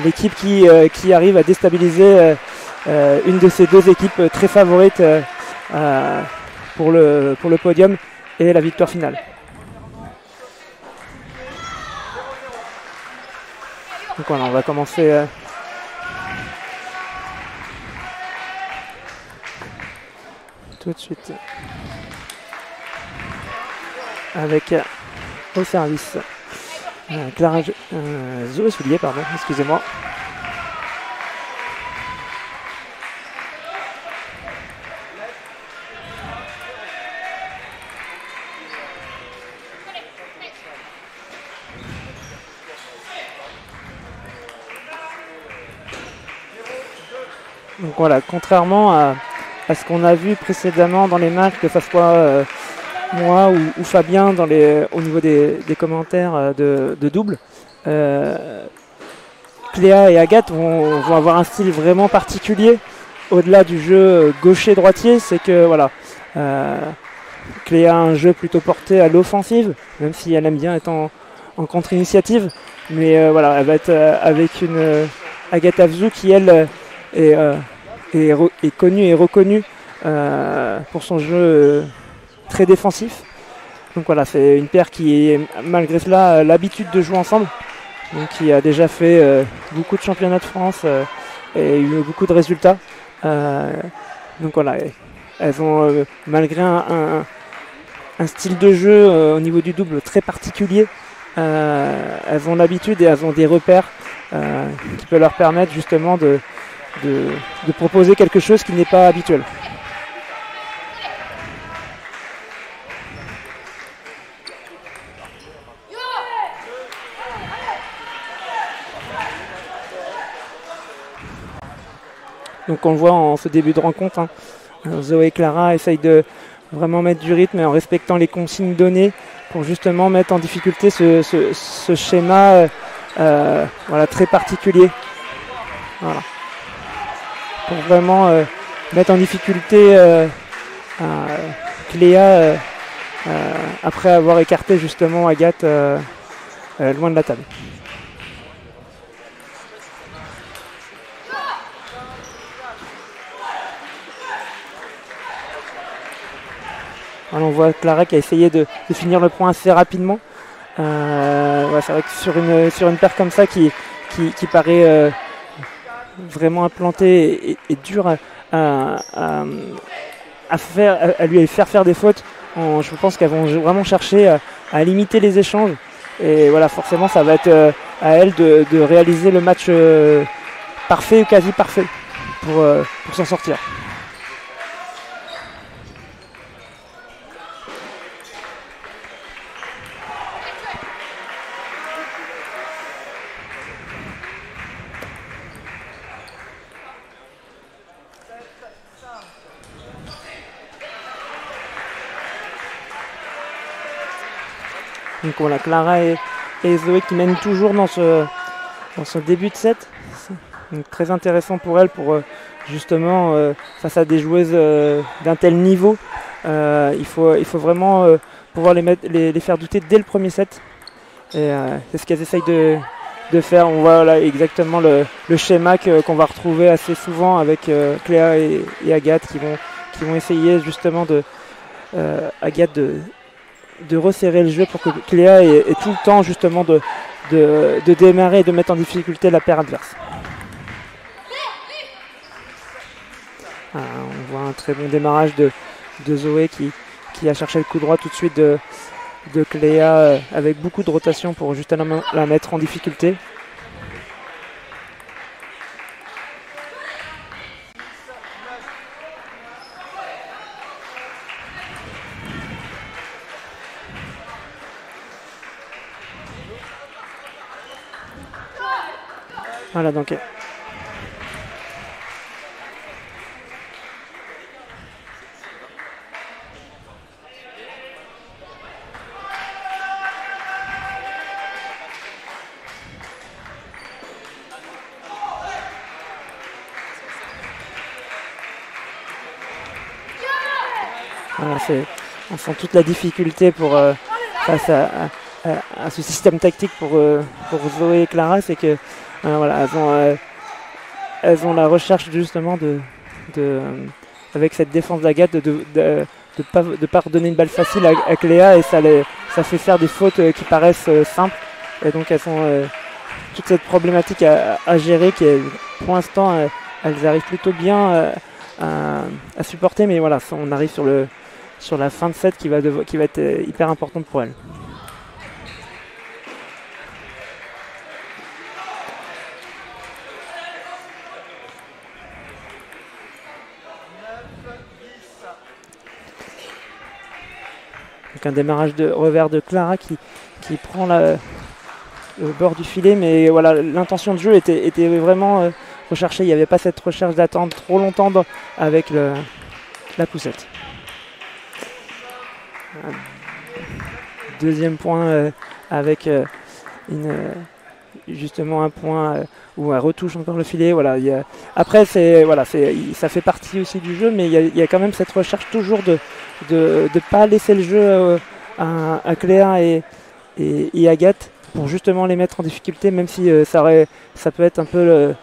l'équipe qui arrive à déstabiliser une de ces deux équipes très favorites pour le podium et la victoire finale. Donc voilà, on va commencer tout de suite avec au service Clara Zoé Soulier, pardon, excusez-moi. Donc voilà, contrairement à ce qu'on a vu précédemment dans les matchs, que ce soit moi ou Fabien au niveau des commentaires de double, Cléa et Agathe vont avoir un style vraiment particulier au-delà du jeu gaucher-droitier. C'est que voilà, Cléa a un jeu plutôt porté à l'offensive, même si elle aime bien être en contre-initiative. Mais voilà, elle va être avec une Agathe Afzou qui elle est connue et reconnue pour son jeu très défensif. Donc voilà, c'est une paire qui est malgré cela l'habitude de jouer ensemble, donc qui a déjà fait beaucoup de championnats de France et eu beaucoup de résultats. Donc voilà, elles ont malgré un style de jeu au niveau du double très particulier, elles ont l'habitude et elles ont des repères qui peuvent leur permettre justement de proposer quelque chose qui n'est pas habituel. Donc on le voit en ce début de rencontre, Zoé et Clara essayent de vraiment mettre du rythme et en respectant les consignes données pour justement mettre en difficulté ce schéma voilà, très particulier. Voilà. Pour vraiment mettre en difficulté Cléa après avoir écarté justement Agathe loin de la table. Alors on voit Clara qui a essayé de finir le point assez rapidement. Ouais, c'est vrai que sur une paire comme ça qui paraît vraiment implantée et dure à lui faire des fautes, je pense qu'elles vont vraiment chercher à limiter les échanges. Et voilà, forcément ça va être à elle de réaliser le match parfait ou quasi parfait pour s'en sortir. Donc voilà, Clara et Zoé qui mènent toujours dans ce début de set. Donc très intéressant pour elles, pour justement face à des joueuses d'un tel niveau, il faut vraiment pouvoir les faire douter dès le premier set. Et c'est ce qu'elles essayent de faire. On voit là exactement le schéma qu'on va retrouver assez souvent avec Cléa et Agathe qui vont essayer justement Agathe de resserrer le jeu pour que Cléa ait tout le temps justement de démarrer et de mettre en difficulté la paire adverse. On voit un très bon démarrage de Zoé qui a cherché le coup droit tout de suite de Cléa avec beaucoup de rotation pour justement la mettre en difficulté. Voilà donc. Voilà, on sent toute la difficulté face ce système tactique pour Zoé et Clara, c'est que voilà, elles ont la recherche justement avec cette défense d'Agathe de pas redonner une balle facile à Cléa, et ça fait faire des fautes qui paraissent simples, et donc elles ont toute cette problématique à gérer qui est, pour l'instant elles arrivent plutôt bien à supporter, mais voilà, on arrive sur la fin de set qui va être hyper importante pour elles. Donc un démarrage de revers de Clara qui prend le bord du filet, mais voilà, l'intention de jeu était vraiment recherchée. Il n'y avait pas cette recherche d'attendre trop longtemps avec la poussette. Deuxième point avec justement un point où elle retouche encore le filet. Voilà, après, ça fait partie aussi du jeu, mais il y a quand même cette recherche toujours de ne pas laisser le jeu à Cléa et Agathe pour justement les mettre en difficulté, même si ça peut être un peu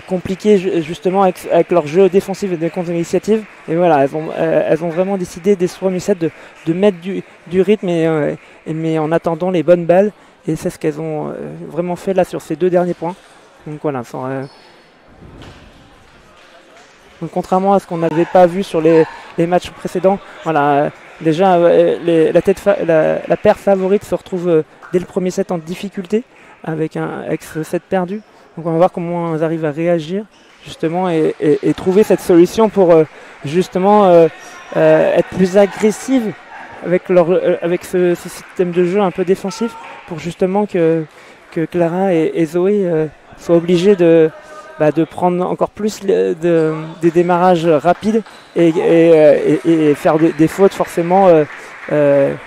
compliqué justement avec leur jeu défensif et de contre-initiative. Et voilà, elles ont vraiment décidé dès ce premier set de mettre du rythme, mais en attendant les bonnes balles. Et c'est ce qu'elles ont vraiment fait là sur ces deux derniers points. Donc voilà, donc, contrairement à ce qu'on n'avait pas vu sur les matchs précédents, voilà, déjà la paire favorite se retrouve dès le premier set en difficulté avec ce set perdu. Donc on va voir comment elles arrivent à réagir justement et trouver cette solution pour justement être plus agressives avec ce système de jeu un peu défensif, pour justement que Clara et Zoé soient obligées de prendre encore plus des démarrages rapides et faire des fautes forcément qu'elles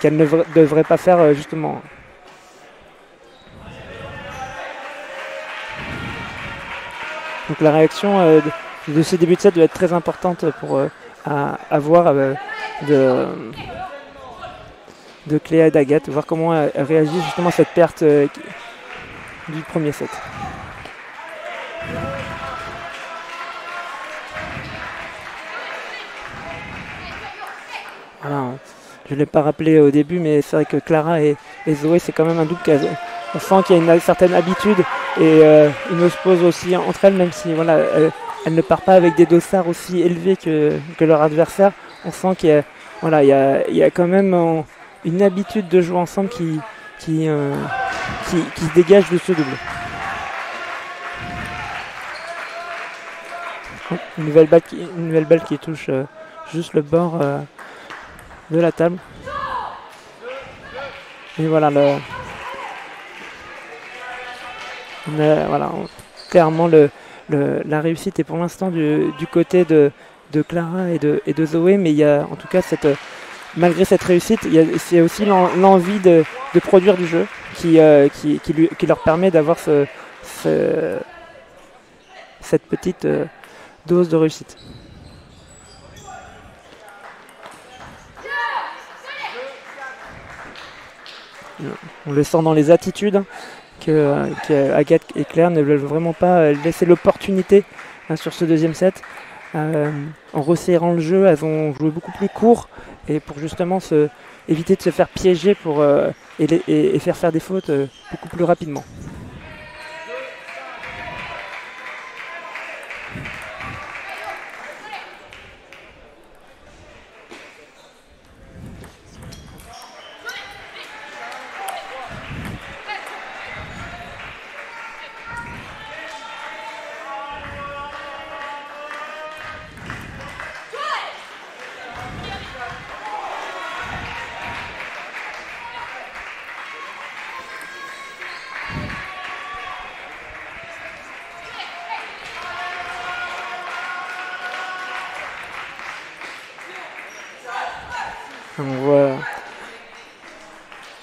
ne devraient pas faire justement. Donc la réaction de ce début de set doit être très importante pour avoir de Cléa et d'Agathe, voir comment elle réagit justement à cette perte du premier set. Voilà, je ne l'ai pas rappelé au début, mais c'est vrai que Clara et Zoé, c'est quand même un double on sent qu'il y a une certaine habitude et une osmose aussi entre elles, même si voilà, elles ne partent pas avec des dossards aussi élevés que leur adversaire. On sent qu'il y a quand même une habitude de jouer ensemble qui se dégage de ce double. Une nouvelle balle qui touche juste le bord de la table. Et voilà, clairement la réussite est pour l'instant du côté de Clara et de Zoé, mais il y a en tout cas malgré cette réussite, c'est aussi l'envie de produire du jeu qui leur permet d'avoir cette petite dose de réussite. On le sent dans les attitudes qu'Agathe et Claire ne veulent vraiment pas laisser l'opportunité sur ce deuxième set. En resserrant le jeu, elles ont joué beaucoup plus court et pour justement éviter de se faire piéger et faire des fautes beaucoup plus rapidement. On voit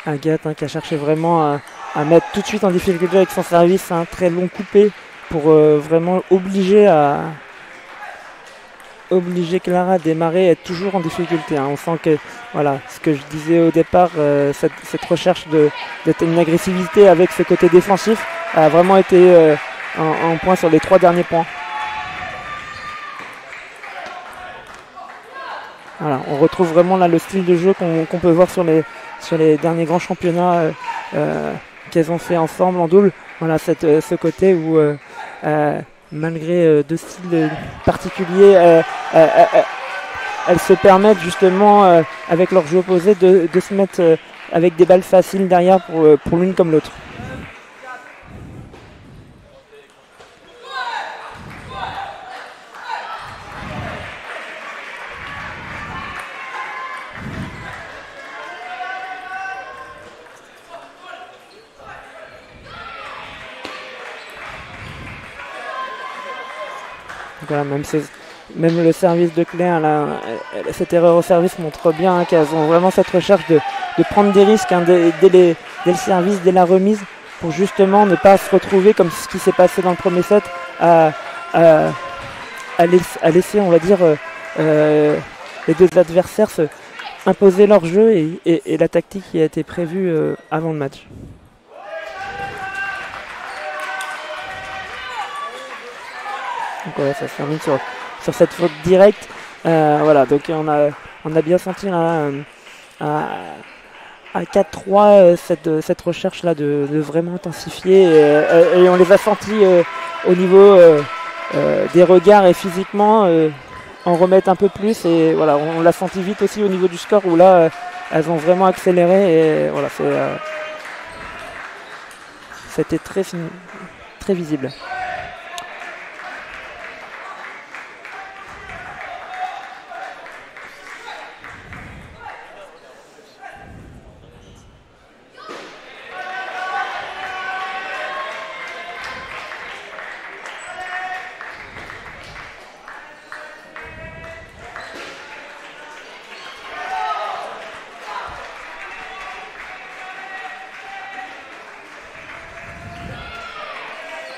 Agathe qui a cherché vraiment à mettre tout de suite en difficulté avec son service, un très long coupé pour vraiment obliger à obliger Clara à démarrer et être toujours en difficulté. Hein. On sent que, voilà, ce que je disais au départ, cette recherche d'être une agressivité avec ce côté défensif a vraiment été en point sur les 3 derniers points. Voilà, on retrouve vraiment là le style de jeu qu'on peut voir sur les derniers grands championnats qu'elles ont fait ensemble en double. Voilà, ce côté où malgré 2 styles particuliers, elles se permettent justement avec leur jeu opposé de se mettre avec des balles faciles derrière pour l'une comme l'autre. Voilà, même le service de Claire, cette erreur au service montre bien qu'elles ont vraiment cette recherche de prendre des risques dès le service, dès la remise, pour justement ne pas se retrouver comme ce qui s'est passé dans le premier set, à laisser, on va dire, les 2 adversaires se imposer leur jeu et la tactique qui a été prévue avant le match. Donc voilà, ça se termine sur cette faute directe. Voilà, donc on a bien senti là, à 4-3 cette recherche là de vraiment intensifier et on les a sentis au niveau des regards et physiquement en remettre un peu plus, et voilà, on l'a senti vite aussi au niveau du score où là elles ont vraiment accéléré et voilà, c'était très visible.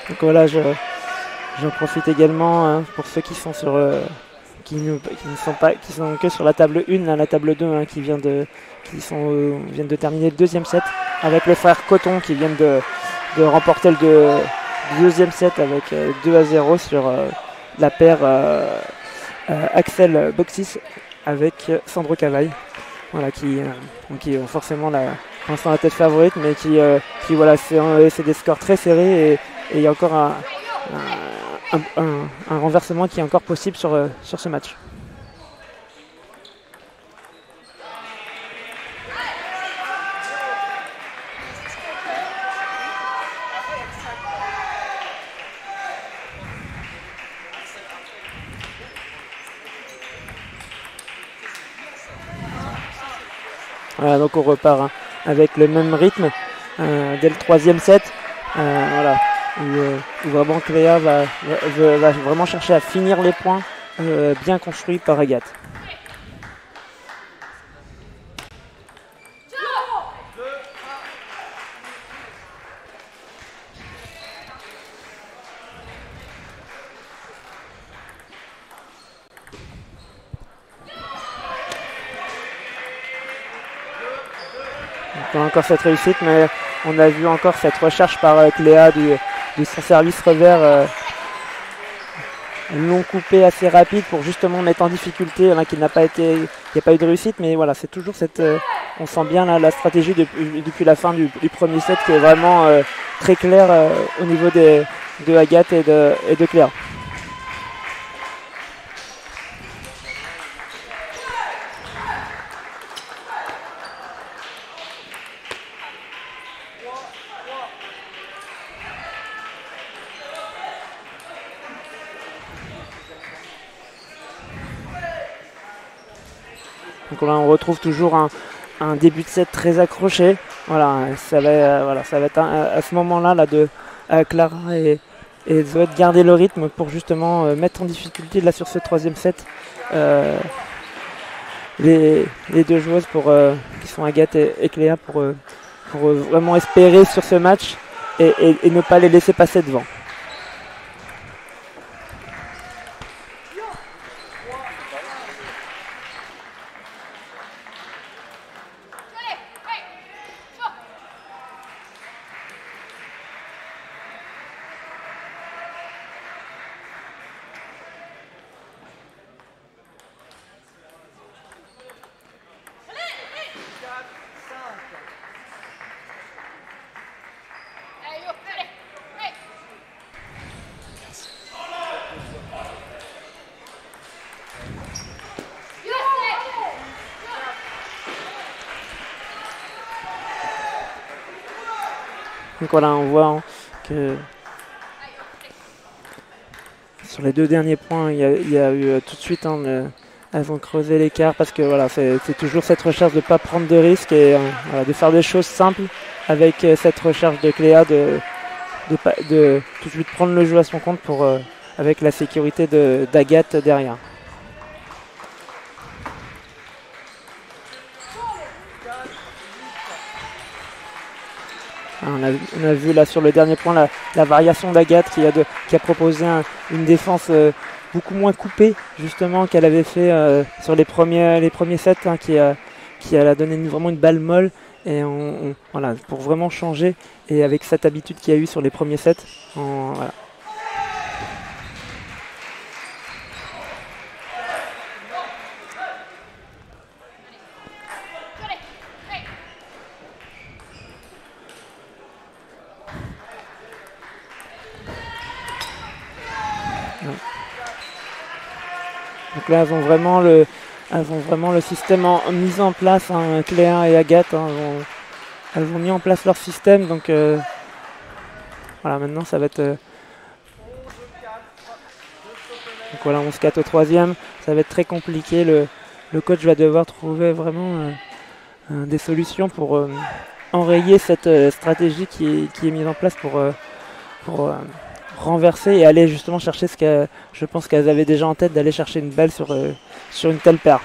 Donc voilà, j'en profite également hein, pour ceux qui sont qui sont que sur la table 1, hein, la table 2 hein, qui viennent de terminer le 2e set avec les frères Coton qui viennent de remporter le 2e set avec 2-0 sur la paire Axel Boxis avec Sandro Cavaille. Voilà, qui ont forcément pour l'instant la tête favorite, mais qui voilà, c'est des scores très serrés et il y a encore un renversement qui est encore possible sur ce match. Voilà, donc on repart hein, avec le même rythme dès le 3e set. Voilà, où vraiment Cléa va vraiment chercher à finir les points bien construits par Agathe. Encore cette réussite, mais on a vu encore cette recherche par Cléa de son service revers long coupé assez rapide pour justement mettre en difficulté, hein, il n'y a pas eu de réussite, mais voilà, c'est toujours on sent bien là, la stratégie depuis la fin du premier set qui est vraiment très claire au niveau de Agathe et de Cléa. Donc là on retrouve toujours un début de set très accroché. Voilà, ça va être à ce moment-là de Clara et Zoé de garder le rythme pour justement mettre en difficulté là sur ce 3e set les 2 joueuses qui sont Agathe et Cléa pour vraiment espérer sur ce match et ne pas les laisser passer devant. Donc voilà, on voit que sur les 2 derniers points, il y a eu tout de suite, elles ont creusé l'écart parce que voilà, c'est toujours cette recherche de ne pas prendre de risques et voilà, de faire des choses simples avec cette recherche de Cléa de tout de suite prendre le jeu à son compte avec la sécurité d'Agathe derrière. On a vu là sur le dernier point la variation d'Agathe qui a proposé une défense beaucoup moins coupée justement qu'elle avait fait sur les premiers sets qui a donné vraiment une balle molle et voilà, pour vraiment changer et avec cette habitude qu'il y a eu sur les premiers sets. Voilà. Donc là, elles ont vraiment le système mis en place, Cléa et Agathe. Elles ont mis en place leur système. Donc voilà, maintenant ça va être... donc voilà, 11-4 au troisième. Ça va être très compliqué. Le coach va devoir trouver vraiment des solutions pour enrayer cette stratégie qui est mise en place pour renverser et aller justement chercher je pense qu'elles avaient déjà en tête d'aller chercher une balle sur une telle paire.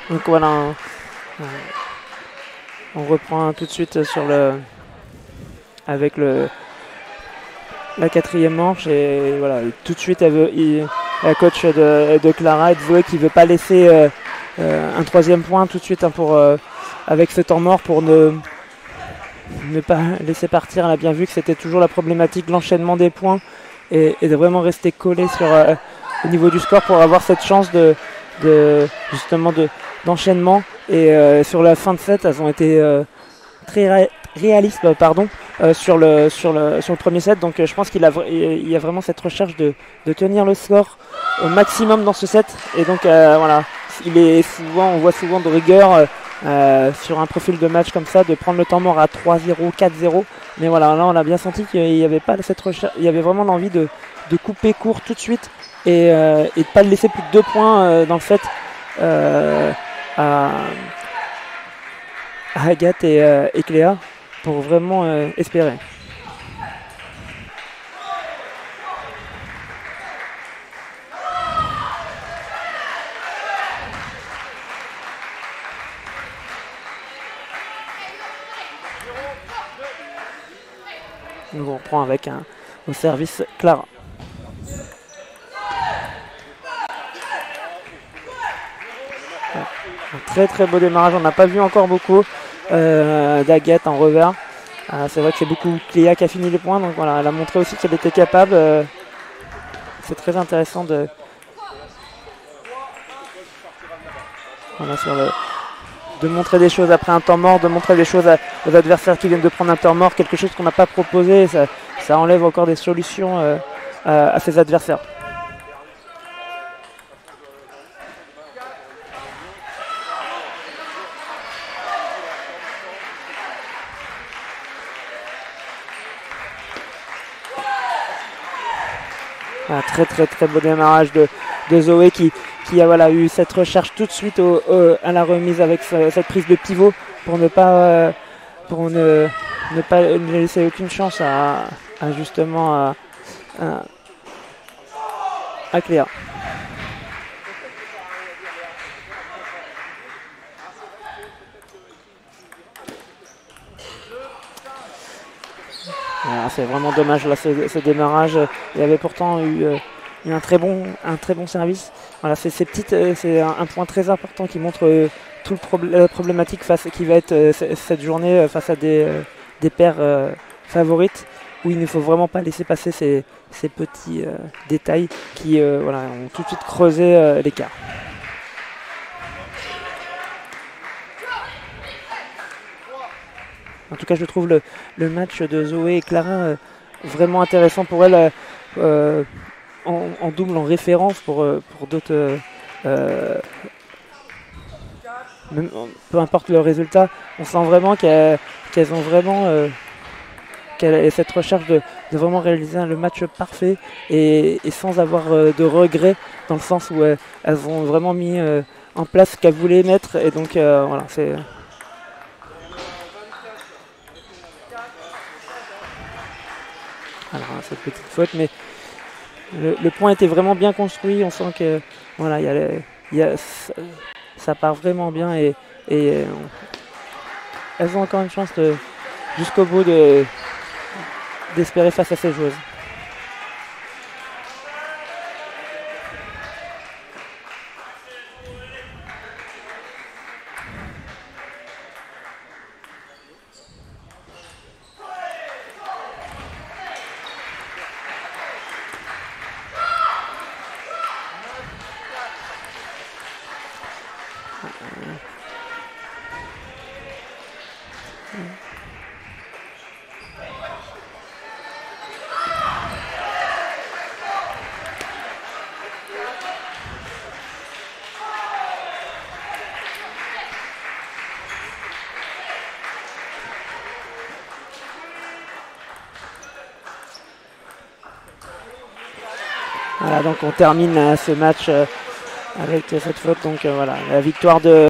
Donc voilà, on reprend tout de suite avec la quatrième manche et voilà, tout de suite la coach de Clara et de Zoé qui ne veut pas laisser un troisième point tout de suite avec ce temps mort pour ne pas laisser partir. Elle a bien vu que c'était toujours la problématique, l'enchaînement des points et de vraiment rester collé au niveau du score pour avoir cette chance d'enchaînement et sur la fin de set elles ont été très réalistes sur le premier set, donc je pense qu'il y a vraiment cette recherche de tenir le score au maximum dans ce set et donc voilà, on voit souvent de rigueur sur un profil de match comme ça de prendre le temps mort à 3-0, 4-0, mais voilà, là on a bien senti qu'il n'y avait pas cette recherche, il y avait vraiment l'envie de couper court tout de suite et de ne pas laisser plus de 2 points dans le set à Agathe et Cléa pour vraiment espérer. On reprend avec au service Clara. Un très beau démarrage, on n'a pas vu encore beaucoup d'Agathe en revers. C'est vrai que c'est beaucoup Cléa qui a fini les points, donc voilà, elle a montré aussi qu'elle était capable. c'est très intéressant de voilà, de montrer des choses après un temps mort, de montrer des choses aux adversaires qui viennent de prendre un temps mort, quelque chose qu'on n'a pas proposé, ça enlève encore des solutions à ses adversaires. Un très beau démarrage de Zoé qui a voilà, eu cette recherche tout de suite à la remise avec cette prise de pivot pour ne pas laisser aucune chance à justement à Cléa. Voilà, c'est vraiment dommage là ce démarrage. Il y avait pourtant eu un très bon service. Voilà, c'est un point très important qui montre toute la problématique qui va être cette journée face à des paires favorites, où il ne faut vraiment pas laisser passer ces petits détails qui voilà, ont tout de suite creusé l'écart. En tout cas, je trouve le match de Zoé et Clara vraiment intéressant pour elle en double, en référence pour d'autres. Peu importe le résultat, on sent vraiment qu'elles ont vraiment cette recherche de vraiment réaliser le match parfait et sans avoir de regrets, dans le sens où elles ont vraiment mis en place ce qu'elles voulaient mettre. Et donc voilà, c'est. Alors cette petite faute, mais le point était vraiment bien construit. On sent que voilà, ça part vraiment bien et elles ont encore une chance jusqu'au bout d'espérer face à ces joueuses. Voilà, donc on termine ce match avec cette faute. Donc voilà, la victoire de